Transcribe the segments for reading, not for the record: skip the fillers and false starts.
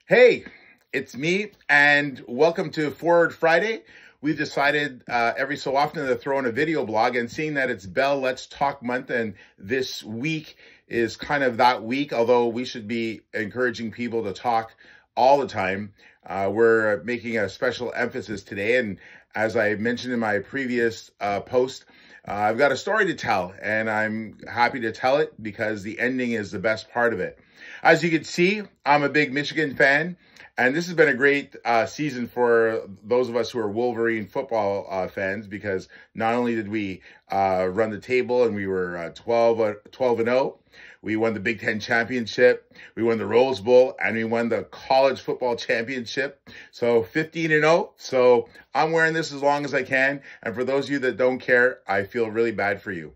Hey, it's me, and welcome to Forward Friday. We've decided every so often to throw in a video blog, and seeing that it's Bell Let's Talk month, and this week is kind of that week, although we should be encouraging people to talk all the time. We're making a special emphasis today, and as I mentioned in my previous post, I've got a story to tell, and I'm happy to tell it because the ending is the best part of it. As you can see, I'm a big Michigan fan, and this has been a great season for those of us who are Wolverine football fans, because not only did we run the table and we were 12-0, we won the Big Ten championship, we won the Rose Bowl, and we won the college football championship. So 15-0. So I'm wearing this as long as I can. And for those of you that don't care, I feel really bad for you.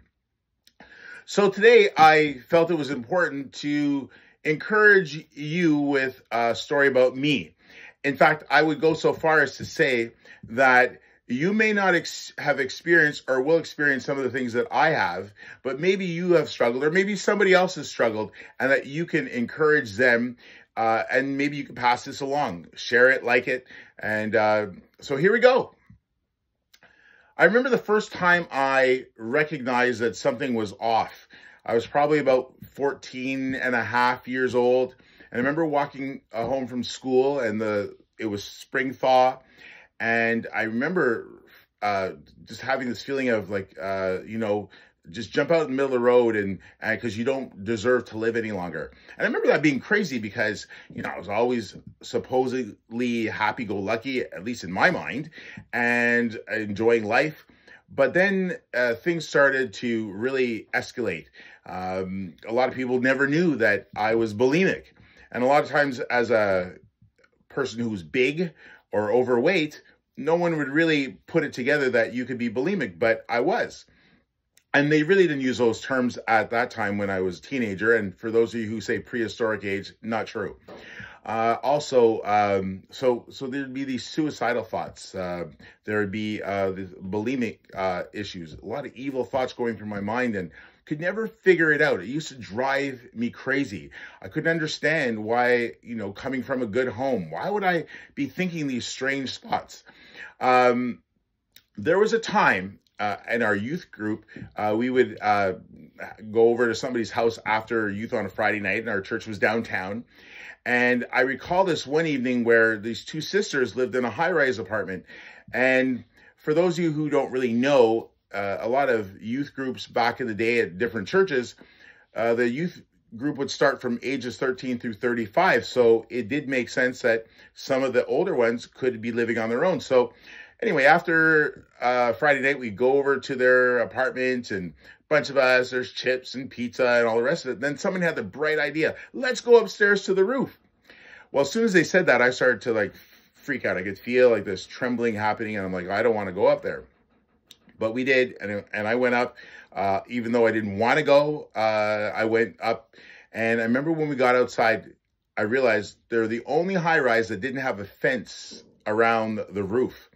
So today I felt it was important to encourage you with a story about me. In fact, I would go so far as to say that you may not have experienced or will experience some of the things that I have, but maybe you have struggled, or maybe somebody else has struggled, and that you can encourage them, and maybe you can pass this along, share it, like it. And so here we go. I remember the first time I recognized that something was off. I was probably about 14 and a half years old. And I remember walking home from school, and it was spring thaw. And I remember just having this feeling of like, just jump out in the middle of the road, and because you don't deserve to live any longer. And I remember that being crazy because, I was always supposedly happy-go-lucky, at least in my mind, and enjoying life. But then things started to really escalate. A lot of people never knew that I was bulimic. And a lot of times, as a person who was big or overweight, no one would really put it together that you could be bulimic, but I was. And they really didn't use those terms at that time when I was a teenager. And for those of you who say prehistoric age, not true. So there'd be these suicidal thoughts. There would be the bulimic issues, a lot of evil thoughts going through my mind, and could never figure it out. It used to drive me crazy. I couldn't understand why, coming from a good home, why would I be thinking these strange thoughts? There was a time in our youth group, we would go over to somebody's house after youth on a Friday night, and our church was downtown. And I recall this one evening where these two sisters lived in a high-rise apartment. And for those of you who don't really know, a lot of youth groups back in the day at different churches, the youth group would start from ages 13 through 35. So it did make sense that some of the older ones could be living on their own. So anyway, after Friday night, we go over to their apartment, and a bunch of us, there's chips and pizza and all the rest of it. Then someone had the bright idea, let's go upstairs to the roof. Well, as soon as they said that, I started to freak out. I could feel like this trembling happening, and I'm like, I don't want to go up there. But we did, and I went up, even though I didn't want to go. I went up, and I remember when we got outside, I realized they're the only high-rise that didn't have a fence around the roof.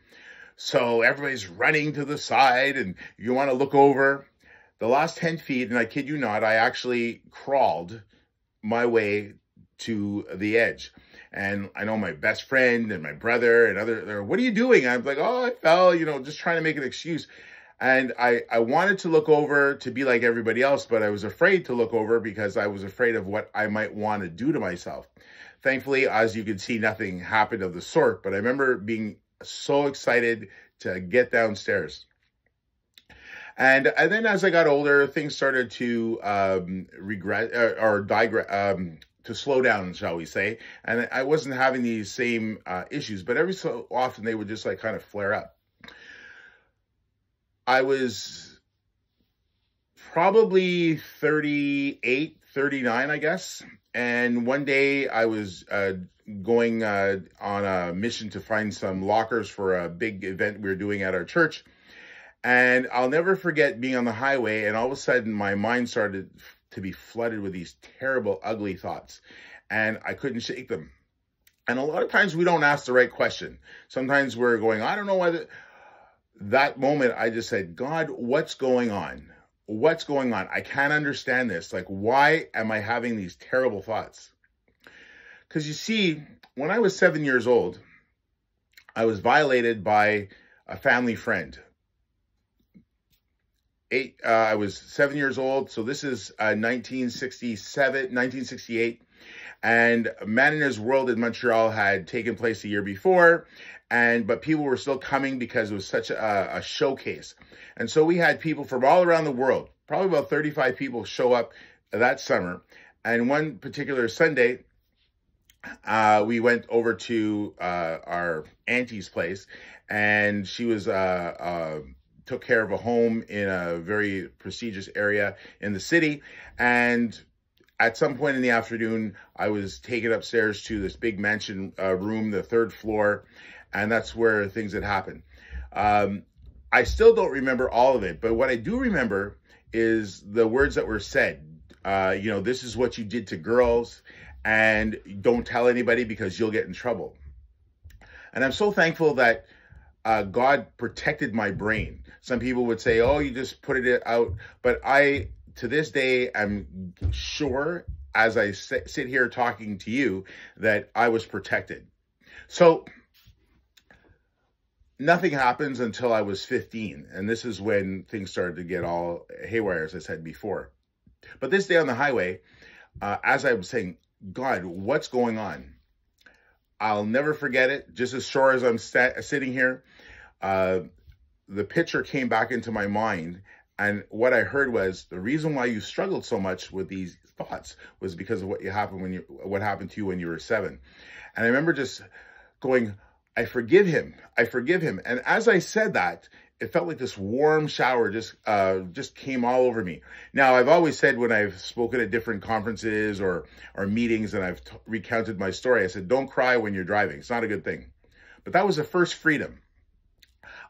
So everybody's running to the side, and you want to look over. The last 10 feet, and I kid you not, I actually crawled my way to the edge. And I know my best friend and my brother and they're, what are you doing? I'm like, oh, I fell, just trying to make an excuse. And I wanted to look over to be like everybody else, but I was afraid to look over because I was afraid of what I might want to do to myself. Thankfully, as you can see, nothing happened of the sort, but I remember being so excited to get downstairs. And then as I got older, things started to to slow down, shall we say. And I wasn't having these same issues, but every so often they would just kind of flare up. I was probably 38, 39, I guess. And one day I was going on a mission to find some lockers for a big event we were doing at our church. And I'll never forget being on the highway, and all of a sudden my mind started to be flooded with these terrible, ugly thoughts, and I couldn't shake them. And a lot of times we don't ask the right question. Sometimes we're going, I don't know why. That moment, I just said, God, what's going on? What's going on? I can't understand this. Why am I having these terrible thoughts? Because you see, when I was 7 years old, I was violated by a family friend. I was 7 years old, so this is 1968, and Man in His World in Montreal had taken place a year before, but people were still coming because it was such a showcase. And so we had people from all around the world, probably about 35 people show up that summer. And one particular Sunday, we went over to our auntie's place, and she was took care of a home in a very prestigious area in the city. And at some point in the afternoon, I was taken upstairs to this big mansion room, the 3rd floor, and that's where things had happened. I still don't remember all of it, but what I do remember is the words that were said. This is what you did to girls, and don't tell anybody because you'll get in trouble. And I'm so thankful that God protected my brain. Some people would say, oh, you just put it out. But I, to this day, am sure, as I sit here talking to you, that I was protected. So nothing happens until I was 15. And this is when things started to get all haywire, as I said before. But this day on the highway, as I was saying, God, what's going on? I'll never forget it. Just as sure as I'm sitting here, the picture came back into my mind. And what I heard was, the reason why you struggled so much with these thoughts was because of what happened to you when you were 7. And I remember just going, I forgive him. I forgive him. And as I said that, it felt like this warm shower just came all over me. Now, I've always said when I've spoken at different conferences or meetings and I've recounted my story, I said, don't cry when you're driving. It's not a good thing. But that was the first freedom.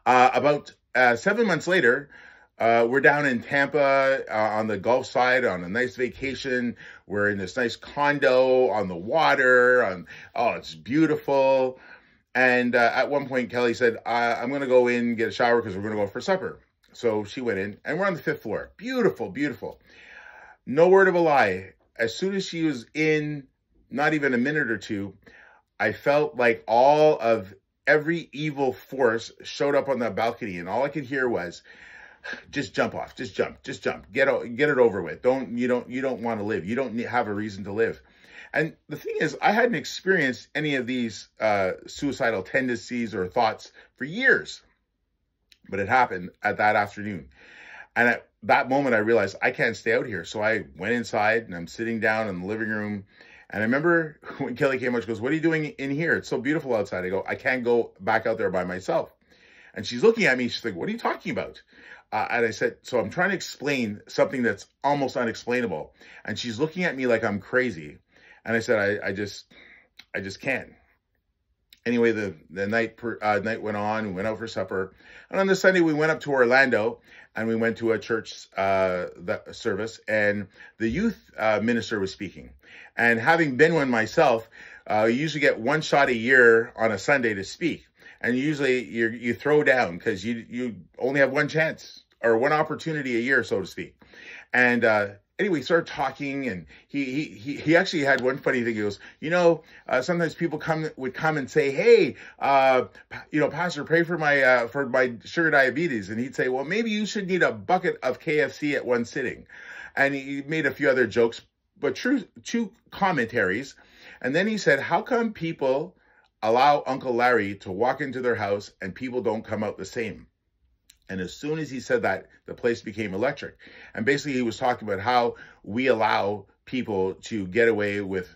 About 7 months later, we're down in Tampa on the Gulf side on a nice vacation. We're in this nice condo on the water. Oh, it's beautiful. And at one point, Kelly said, I'm going to go in and get a shower because we're going to go for supper. So she went in, and we're on the 5th floor. Beautiful, beautiful. No word of a lie. As soon as she was in, not even a minute or two, I felt like all of every evil force showed up on that balcony, and all I could hear was, just jump off, just jump, get it over with. You don't want to live. You don't have a reason to live. And the thing is, I hadn't experienced any of these suicidal tendencies or thoughts for years, but it happened at that afternoon. And at that moment, I realized I can't stay out here. So I went inside, and I'm sitting down in the living room. And I remember when Kelly came out, she goes, what are you doing in here? It's so beautiful outside. I go, I can't go back out there by myself. And she's looking at me. She's like, what are you talking about? And I said, so I'm trying to explain something that's almost unexplainable. And she's looking at me like I'm crazy. And I said, I just can't. Anyway, the night went on. We went out for supper. And on the Sunday, we went up to Orlando, and we went to a church service. And the youth minister was speaking. And having been one myself, you usually get one shot a year on a Sunday to speak. And usually you throw down because you only have one chance or one opportunity a year, so to speak. And anyway, he started talking, and he actually had one funny thing. He goes, sometimes people would come and say, hey, Pastor, pray for my sugar diabetes. And he'd say, well, maybe you should need a bucket of KFC at one sitting. And he made a few other jokes, but two commentaries. And then he said, how come people allow Uncle Larry to walk into their house and people don't come out the same? And as soon as he said that, the place became electric. And basically he was talking about how we allow people to get away with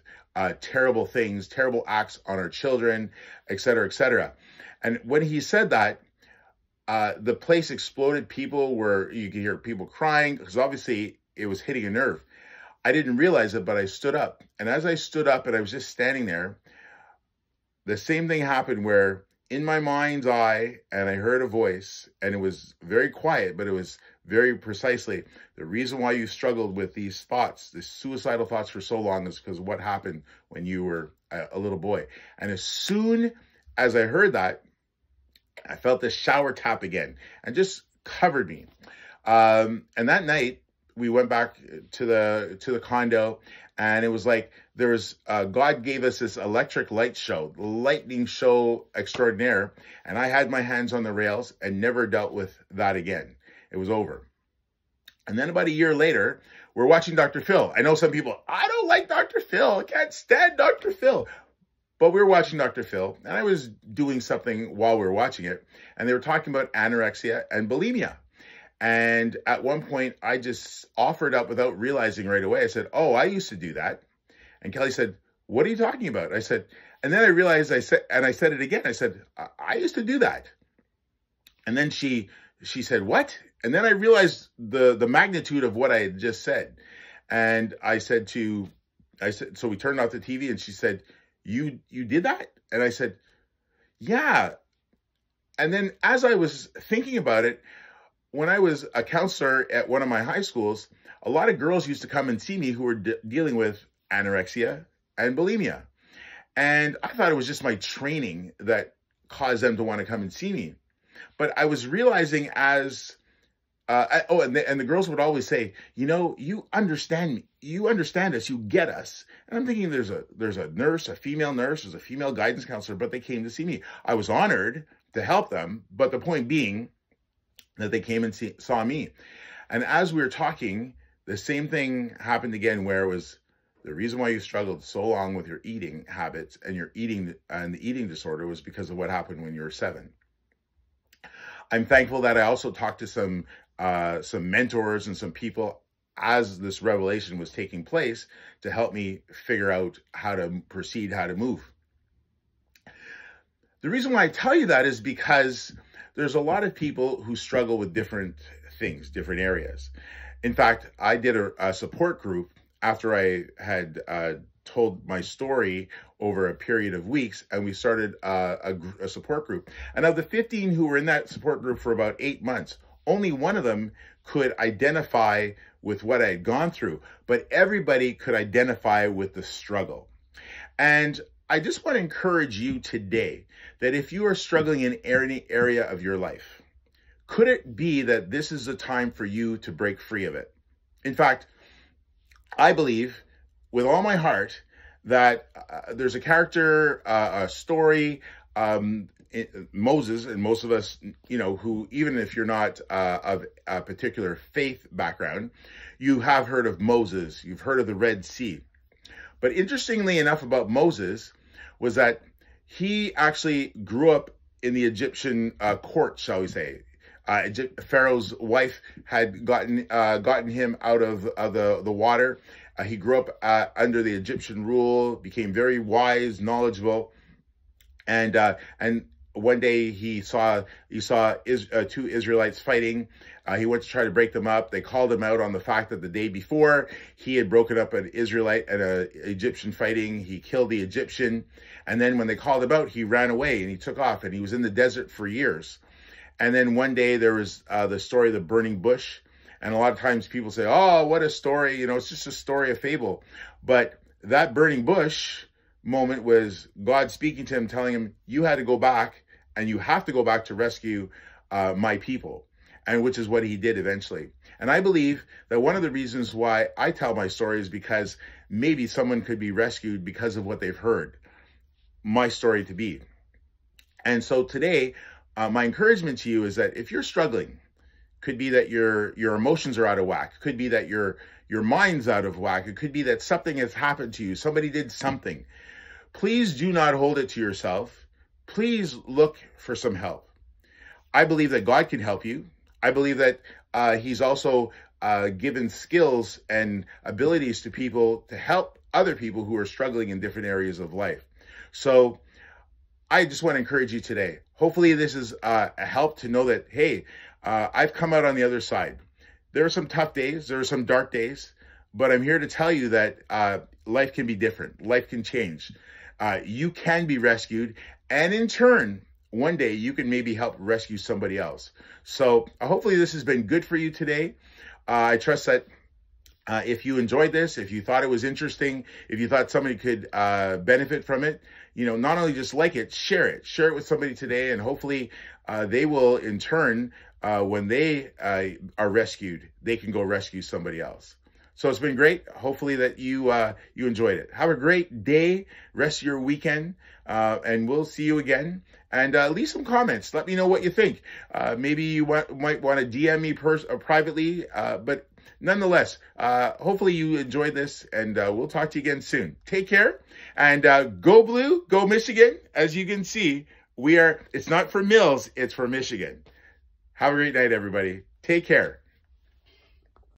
terrible things, terrible acts on our children, et cetera, et cetera. And when he said that, the place exploded. You could hear people crying because obviously it was hitting a nerve. I didn't realize it, but I stood up. And as I stood up and I was just standing there, the same thing happened where in my mind's eye, and I heard a voice, and it was very quiet, but it was very precisely, the reason why you struggled with these thoughts, these suicidal thoughts for so long is because of what happened when you were a little boy. And as soon as I heard that, I felt this shower tap again and just covered me. And that night, we went back to the condo, and it was like God gave us this electric light show, lightning show extraordinaire, and I had my hands on the rails and never dealt with that again. It was over. And then about a year later, we're watching Dr. Phil. I know some people, I don't like Dr. Phil. I can't stand Dr. Phil. But we were watching Dr. Phil, and I was doing something while we were watching it, and they were talking about anorexia and bulimia. And at one point, I just offered up without realizing right away. I said, oh, I used to do that. And Kelly said, what are you talking about? I said, and then I realized I said it again. I said, I used to do that. And then she said, what? And then I realized the magnitude of what I had just said. And I said, so we turned off the TV, and she said, you did that? And I said, yeah. And then as I was thinking about it, when I was a counselor at one of my high schools, a lot of girls used to come and see me who were dealing with anorexia and bulimia. And I thought it was just my training that caused them to want to come and see me. But I was realizing as, and the girls would always say, you understand me. You understand us. You get us. And I'm thinking there's a nurse, a female nurse, there's a female guidance counselor, but they came to see me. I was honored to help them. But the point being that they came and saw me. And as we were talking, the same thing happened again, where it was the reason why you struggled so long with your eating habits and the eating disorder was because of what happened when you were 7. I'm thankful that I also talked to some mentors and some people as this revelation was taking place to help me figure out how to proceed, how to move. The reason why I tell you that is because there's a lot of people who struggle with different things, different areas. In fact, I did a support group after I had told my story over a period of weeks, and we started a support group. And of the 15 who were in that support group for about 8 months, only one of them could identify with what I had gone through, but everybody could identify with the struggle. And I just want to encourage you today that if you are struggling in any area of your life, could it be that this is a time for you to break free of it? In fact, I believe with all my heart that there's a character, a story, Moses, and most of us, who, even if you're not of a particular faith background, you have heard of Moses, you've heard of the Red Sea. But interestingly enough about Moses was that he actually grew up in the Egyptian court, shall we say. Pharaoh's wife had gotten him out of the water. He grew up under the Egyptian rule, became very wise, knowledgeable, and one day he saw two Israelites fighting. He went to try to break them up. They called him out on the fact that the day before he had broken up an Israelite and an Egyptian fighting. He killed the Egyptian. And then when they called him out, he ran away and he took off, and he was in the desert for years. And then one day there was the story of the burning bush. And a lot of times people say, oh, what a story. It's just a story, a fable. But that burning bush moment was God speaking to him, telling him, you had to go back, and you have to go back to rescue my people. And which is what he did eventually. And I believe that one of the reasons why I tell my story is because maybe someone could be rescued because of what they've heard my story to be. And so today, my encouragement to you is that if you're struggling, could be that your emotions are out of whack, could be that your mind's out of whack, it could be that something has happened to you, somebody did something. Please do not hold it to yourself. Please look for some help. I believe that God can help you. I believe that he's also given skills and abilities to people to help other people who are struggling in different areas of life. So I just want to encourage you today. Hopefully this is a help to know that, hey, I've come out on the other side. There are some tough days. There are some dark days. But I'm here to tell you that life can be different. Life can change. You can be rescued. And in turn, one day you can maybe help rescue somebody else. So hopefully this has been good for you today. I trust that If you enjoyed this, if you thought it was interesting, if you thought somebody could benefit from it, not only just like it, share it. Share it with somebody today, and hopefully they will, in turn, when they are rescued, they can go rescue somebody else. So it's been great. Hopefully that you enjoyed it. Have a great day. Rest of your weekend, and we'll see you again. And leave some comments. Let me know what you think. Maybe you might want to DM me privately, but nonetheless, hopefully you enjoyed this, and we'll talk to you again soon. Take care, and go Blue, go Michigan. As you can see, it's not for Mills, it's for Michigan. Have a great night, everybody. Take care.